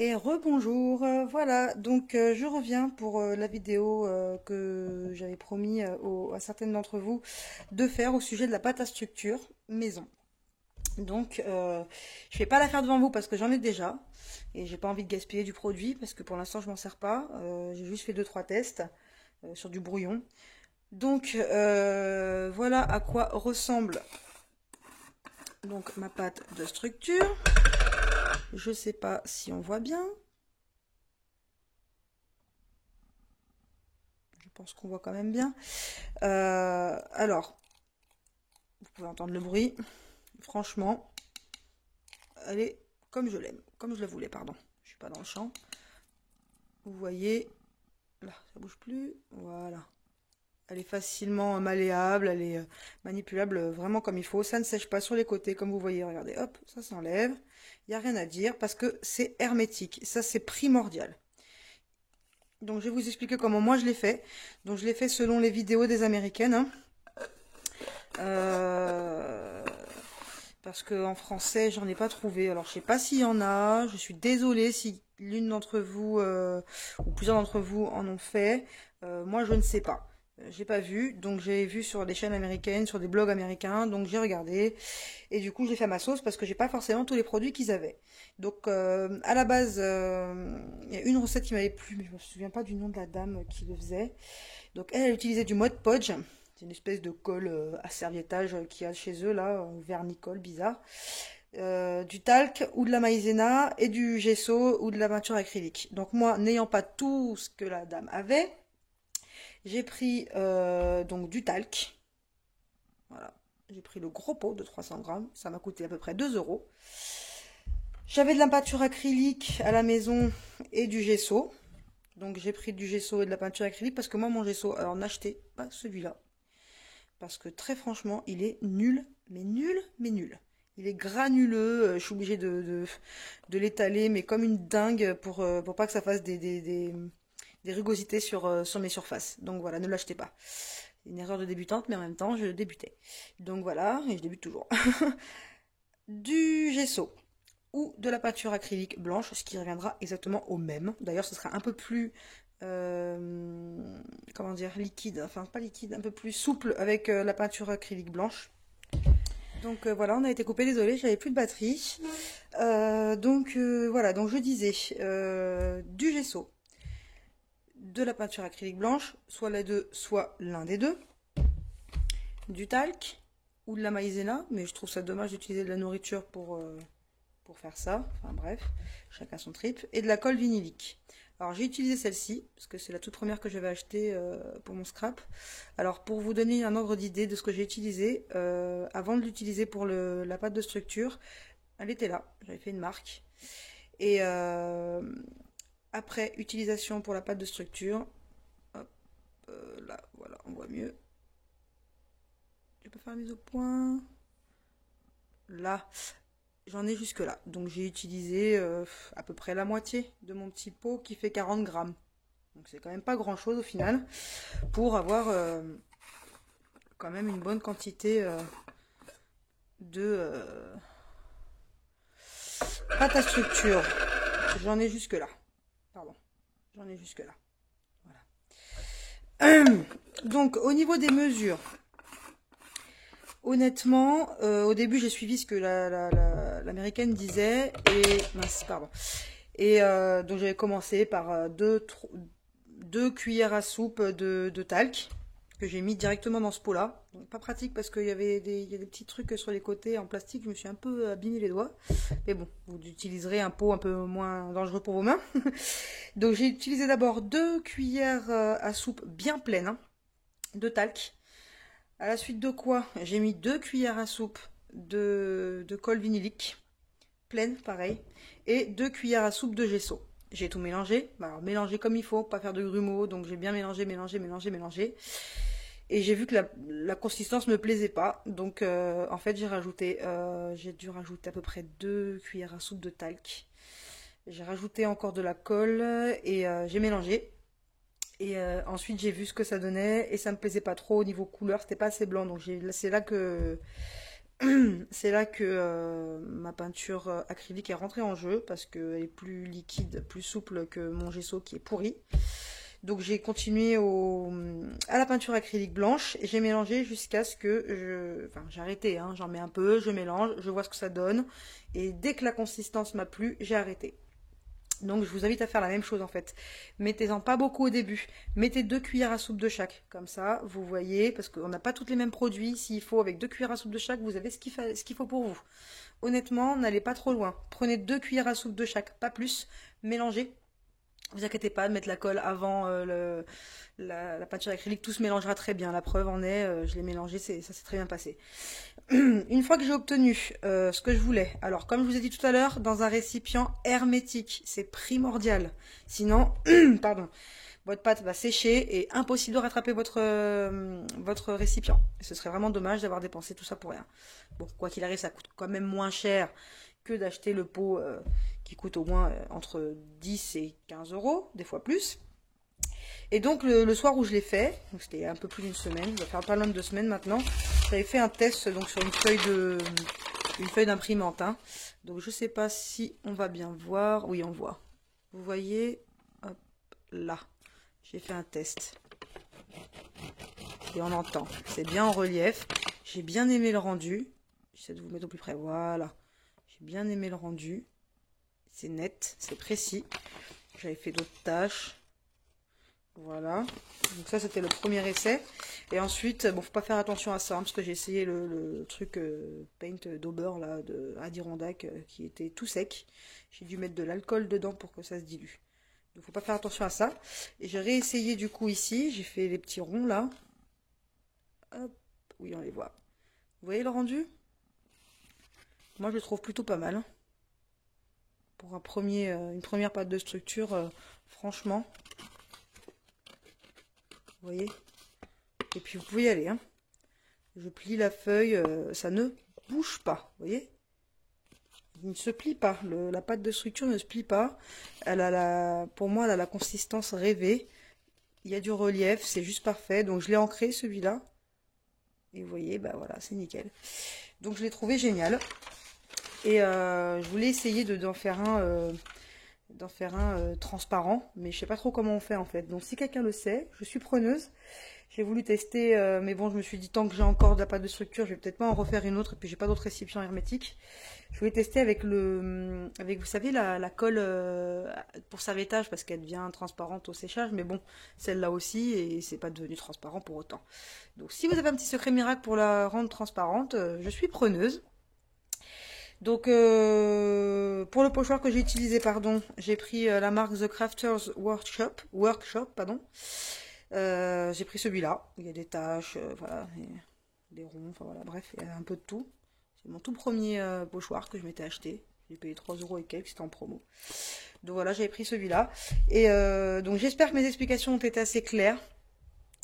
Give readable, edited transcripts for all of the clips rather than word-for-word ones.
Et rebonjour, voilà, donc je reviens pour la vidéo que j'avais promis à certaines d'entre vous de faire au sujet de la pâte à structure maison. Donc je vais pas la faire devant vous parce que j'en ai déjà et j'ai pas envie de gaspiller du produit parce que pour l'instant je m'en sers pas. J'ai juste fait deux trois tests sur du brouillon. Donc voilà à quoi ressemble donc ma pâte de structure. Je sais pas si on voit bien. Je pense qu'on voit quand même bien. Alors, vous pouvez entendre le bruit. Franchement, elle est comme je l'aime, comme je la voulais, pardon. Je suis pas dans le champ. Vous voyez, là, ça bouge plus. Voilà. Elle est facilement malléable, elle est manipulable vraiment comme il faut. Ça ne sèche pas sur les côtés, comme vous voyez. Regardez, hop, ça s'enlève. Il n'y a rien à dire parce que c'est hermétique. Ça, c'est primordial. Donc, je vais vous expliquer comment moi je l'ai fait. Donc, je l'ai fait selon les vidéos des Américaines, hein. Euh, Parce qu'en français, j'en ai pas trouvé. Alors, je sais pas s'il y en a. Je suis désolée si l'une d'entre vous ou plusieurs d'entre vous en ont fait. Moi, je ne sais pas. J'ai pas vu. Donc, j'ai vu sur des chaînes américaines, sur des blogs américains. Donc, j'ai regardé. Et du coup, j'ai fait ma sauce parce que j'ai pas forcément tous les produits qu'ils avaient. Donc, à la base, il y a une recette qui m'avait plu, mais je me souviens pas du nom de la dame qui le faisait. Donc, elle utilisait du Mod Podge. C'est une espèce de colle à serviettage qu'il y a chez eux, là, vernicole bizarre. Du talc ou de la maïzena et du gesso ou de la peinture acrylique. Donc moi, n'ayant pas tout ce que la dame avait, j'ai pris donc du talc. Voilà. J'ai pris le gros pot de 300 grammes. Ça m'a coûté à peu près 2 euros. J'avais de la peinture acrylique à la maison et du gesso. Donc j'ai pris du gesso et de la peinture acrylique parce que moi, mon gesso, alors n'achetez pas celui-là. Parce que très franchement, il est nul, mais nul, mais nul. Il est granuleux, je suis obligée de l'étaler, mais comme une dingue pour pas que ça fasse des rugosités sur mes surfaces. Donc voilà, ne l'achetez pas. C'est une erreur de débutante, mais en même temps, je débutais. Donc voilà, et je débute toujours. Du gesso ou de la peinture acrylique blanche, ce qui reviendra exactement au même. D'ailleurs, ce sera un peu plus comment dire, liquide, enfin pas liquide, un peu plus souple avec la peinture acrylique blanche. Donc voilà, on a été coupé, désolé, j'avais plus de batterie. Voilà, donc je disais du gesso, de la peinture acrylique blanche, soit les deux, soit l'un des deux, du talc ou de la maïzena, mais je trouve ça dommage d'utiliser de la nourriture pour faire ça. Enfin bref, chacun son trip. Et de la colle vinylique. Alors j'ai utilisé celle-ci, parce que c'est la toute première que j'avais achetée pour mon scrap. Alors pour vous donner un ordre d'idée de ce que j'ai utilisé, avant de l'utiliser pour la pâte de structure, elle était là, j'avais fait une marque. Et après utilisation pour la pâte de structure, hop, là, voilà, on voit mieux. Je peux faire la mise au point. Là, j'en ai jusque là. Donc j'ai utilisé à peu près la moitié de mon petit pot qui fait 40 grammes. Donc c'est quand même pas grand chose au final pour avoir quand même une bonne quantité de pâte à structure. J'en ai jusque là. Pardon. J'en ai jusque là. Voilà. Donc au niveau des mesures, honnêtement, au début j'ai suivi ce que l'américaine disait et mince, pardon. Et donc j'avais commencé par deux cuillères à soupe de talc que j'ai mis directement dans ce pot-là. Donc pas pratique parce qu'il y avait il y a des petits trucs sur les côtés en plastique, je me suis un peu abîmé les doigts. Mais bon, vous utiliserez un pot un peu moins dangereux pour vos mains. Donc j'ai utilisé d'abord deux cuillères à soupe bien pleines, hein, de talc. À la suite de quoi, j'ai mis deux cuillères à soupe de colle vinylique, pleine, pareil, et deux cuillères à soupe de gesso. J'ai tout mélangé, alors mélanger comme il faut, pas faire de grumeaux, donc j'ai bien mélangé, mélangé. Et j'ai vu que la consistance me plaisait pas, donc en fait j'ai dû rajouter à peu près deux cuillères à soupe de talc. J'ai rajouté encore de la colle et j'ai mélangé. Et ensuite j'ai vu ce que ça donnait et ça me plaisait pas trop au niveau couleur, c'était pas assez blanc, donc c'est là que C'est là que ma peinture acrylique est rentrée en jeu parce qu'elle est plus liquide, plus souple que mon gesso qui est pourri. Donc j'ai continué à la peinture acrylique blanche et j'ai mélangé jusqu'à ce que Enfin, j'ai arrêté, hein, j'en mets un peu, je mélange, je vois ce que ça donne. Et dès que la consistance m'a plu, j'ai arrêté. Donc je vous invite à faire la même chose en fait. Mettez-en pas beaucoup au début. Mettez 2 cuillères à soupe de chaque. Comme ça, vous voyez, parce qu'on n'a pas tous les mêmes produits. S'il faut, avec 2 cuillères à soupe de chaque, vous avez ce qu'il faut pour vous. Honnêtement, n'allez pas trop loin. Prenez 2 cuillères à soupe de chaque, pas plus. Mélangez. Vous inquiétez pas de mettre la colle avant la peinture acrylique, tout se mélangera très bien. La preuve en est, je l'ai mélangé, ça s'est très bien passé. Une fois que j'ai obtenu ce que je voulais, alors comme je vous ai dit tout à l'heure, dans un récipient hermétique, c'est primordial. Sinon, pardon, votre pâte va sécher et impossible de rattraper votre récipient. Et ce serait vraiment dommage d'avoir dépensé tout ça pour rien. Bon, quoi qu'il arrive, ça coûte quand même moins cher que d'acheter le pot qui coûte au moins entre 10 et 15 euros, des fois plus. Et donc le soir où je l'ai fait, c'était un peu plus d'une semaine, ça va faire pas loin de 2 semaines maintenant, j'avais fait un test donc sur une feuille d'imprimante. Hein. Donc je sais pas si on va bien voir. Oui, on voit. Vous voyez, hop, là, j'ai fait un test. Et on entend. C'est bien en relief. J'ai bien aimé le rendu. J'essaie de vous mettre au plus près. Voilà. J'ai bien aimé le rendu. C'est net, c'est précis. J'avais fait d'autres tâches. Voilà. Donc ça, c'était le premier essai. Et ensuite, bon, faut pas faire attention à ça, hein, parce que j'ai essayé le truc paint Dauber, là, de Adirondack, qui était tout sec. J'ai dû mettre de l'alcool dedans pour que ça se dilue. Donc faut pas faire attention à ça. Et j'ai réessayé du coup ici. J'ai fait les petits ronds, là. Hop. Oui, on les voit. Vous voyez le rendu? Moi, je le trouve plutôt pas mal. Hein. Pour une première pâte de structure, franchement. Vous voyez? Et puis vous pouvez y aller. Hein. Je plie la feuille, ça ne bouge pas. Vous voyez? Il ne se plie pas. La pâte de structure ne se plie pas. Pour moi, elle a la consistance rêvée. Il y a du relief, c'est juste parfait. Donc je l'ai ancré celui-là. Et vous voyez, bah voilà, c'est nickel. Donc je l'ai trouvé génial. Et je voulais essayer d'en faire un transparent, mais je sais pas trop comment on fait en fait. Donc si quelqu'un le sait, je suis preneuse. J'ai voulu tester, mais bon, je me suis dit tant que j'ai encore de la pâte de structure, je vais peut-être pas en refaire une autre, et puis j'ai pas d'autres récipients hermétiques. Je voulais tester avec vous savez, la colle pour serviettage, parce qu'elle devient transparente au séchage, mais bon, celle-là aussi, et c'est pas devenu transparent pour autant. Donc si vous avez un petit secret miracle pour la rendre transparente, je suis preneuse. Donc, pour le pochoir que j'ai utilisé, pardon, j'ai pris la marque The Crafters Workshop, pardon. J'ai pris celui-là. Il y a des taches, voilà, des ronds, enfin voilà, bref, il y a un peu de tout. C'est mon tout premier pochoir que je m'étais acheté. J'ai payé 3 euros et quelques, c'était en promo. Donc voilà, j'avais pris celui-là. Et donc j'espère que mes explications ont été assez claires.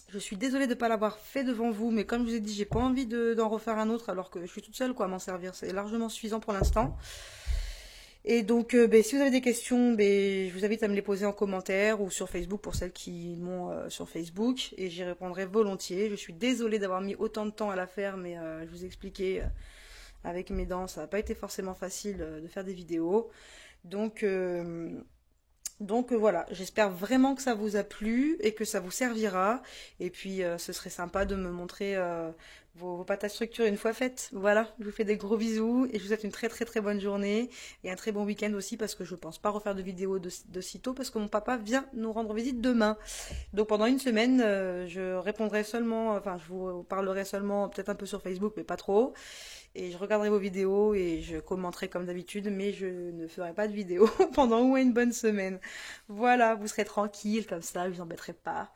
Je suis désolée de ne pas l'avoir fait devant vous, mais comme je vous ai dit, j'ai pas envie d'en refaire un autre alors que je suis toute seule quoi, à m'en servir. C'est largement suffisant pour l'instant. Et donc, si vous avez des questions, je vous invite à me les poser en commentaire ou sur Facebook pour celles qui m'ont sur Facebook. Et j'y répondrai volontiers. Je suis désolée d'avoir mis autant de temps à la faire, mais je vous expliquais, avec mes dents, ça n'a pas été forcément facile de faire des vidéos. Donc voilà, j'espère vraiment que ça vous a plu et que ça vous servira. Et puis ce serait sympa de me montrer vos pâtes à structure une fois faites. Voilà, je vous fais des gros bisous et je vous souhaite une très très très bonne journée et un très bon week-end aussi parce que je pense pas refaire de vidéo de sitôt parce que mon papa vient nous rendre visite demain. Donc pendant une semaine, je répondrai seulement, enfin je vous parlerai seulement peut-être un peu sur Facebook mais pas trop. Et je regarderai vos vidéos et je commenterai comme d'habitude, mais je ne ferai pas de vidéo pendant au moins une bonne semaine. Voilà, vous serez tranquille comme ça, je vous embêterai pas.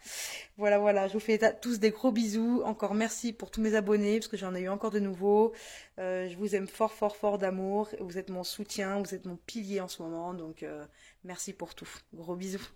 Voilà, voilà, je vous fais tous des gros bisous. Encore merci pour tous mes abonnés, parce que j'en ai eu encore de nouveaux. Je vous aime fort, fort, fort d'amour. Vous êtes mon soutien, vous êtes mon pilier en ce moment, donc merci pour tout. Gros bisous.